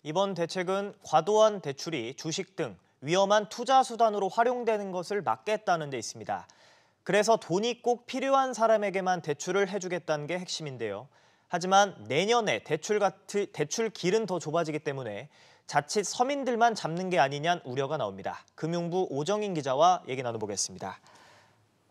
이번 대책은 과도한 대출이 주식 등 위험한 투자 수단으로 활용되는 것을 막겠다는 데 있습니다. 그래서 돈이 꼭 필요한 사람에게만 대출을 해주겠다는 게 핵심인데요. 하지만 내년에 대출 길은 더 좁아지기 때문에 자칫 서민들만 잡는 게 아니냐는 우려가 나옵니다. 금융부 오정인 기자와 얘기 나눠보겠습니다.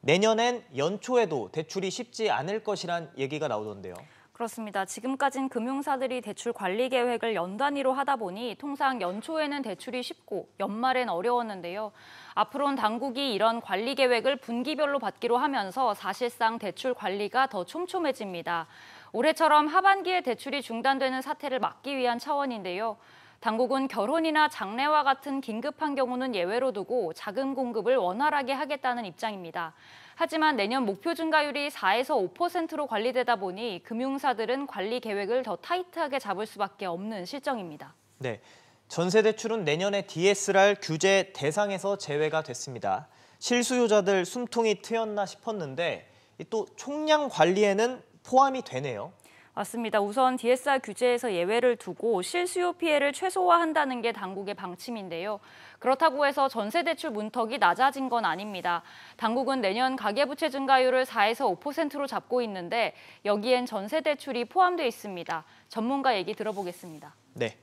내년엔 연초에도 대출이 쉽지 않을 것이란 얘기가 나오던데요. 그렇습니다. 지금까진 금융사들이 대출 관리 계획을 연 단위로 하다 보니 통상 연초에는 대출이 쉽고 연말엔 어려웠는데요. 앞으로는 당국이 이런 관리 계획을 분기별로 받기로 하면서 사실상 대출 관리가 더 촘촘해집니다. 올해처럼 하반기에 대출이 중단되는 사태를 막기 위한 차원인데요. 당국은 결혼이나 장래와 같은 긴급한 경우는 예외로 두고 자금 공급을 원활하게 하겠다는 입장입니다. 하지만 내년 목표 증가율이 4에서 5%로 관리되다 보니 금융사들은 관리 계획을 더 타이트하게 잡을 수밖에 없는 실정입니다. 네, 전세 대출은 내년에 DSR 규제 대상에서 제외가 됐습니다. 실수요자들 숨통이 트였나 싶었는데 또 총량 관리에는 포함이 되네요. 맞습니다. 우선 DSR 규제에서 예외를 두고 실수요 피해를 최소화한다는 게 당국의 방침인데요. 그렇다고 해서 전세대출 문턱이 낮아진 건 아닙니다. 당국은 내년 가계부채 증가율을 4에서 5%로 잡고 있는데 여기엔 전세대출이 포함되어 있습니다. 전문가 얘기 들어보겠습니다. 네.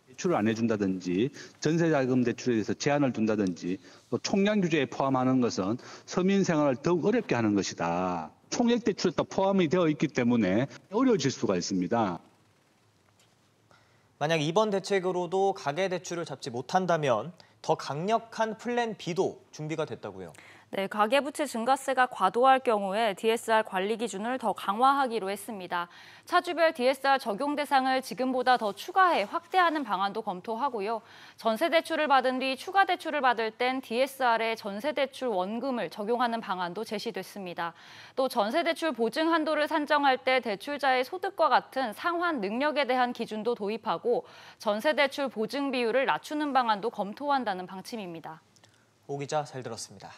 대출을 안 해준다든지 전세자금 대출에 대해서 제한을 둔다든지 또 총량 규제에 포함하는 것은 서민 생활을 더욱 어렵게 하는 것이다. 총액 대출에 또 포함이 되어 있기 때문에 어려워질 수가 있습니다. 만약 이번 대책으로도 가계대출을 잡지 못한다면 더 강력한 플랜 B도 준비가 됐다고요. 네, 가계부채 증가세가 과도할 경우에 DSR 관리 기준을 더 강화하기로 했습니다. 차주별 DSR 적용 대상을 지금보다 더 추가해 확대하는 방안도 검토하고요. 전세대출을 받은 뒤 추가 대출을 받을 땐 DSR에 전세대출 원금을 적용하는 방안도 제시됐습니다. 또 전세대출 보증 한도를 산정할 때 대출자의 소득과 같은 상환 능력에 대한 기준도 도입하고 전세대출 보증 비율을 낮추는 방안도 검토한다는 방침입니다. 오 기자 잘 들었습니다.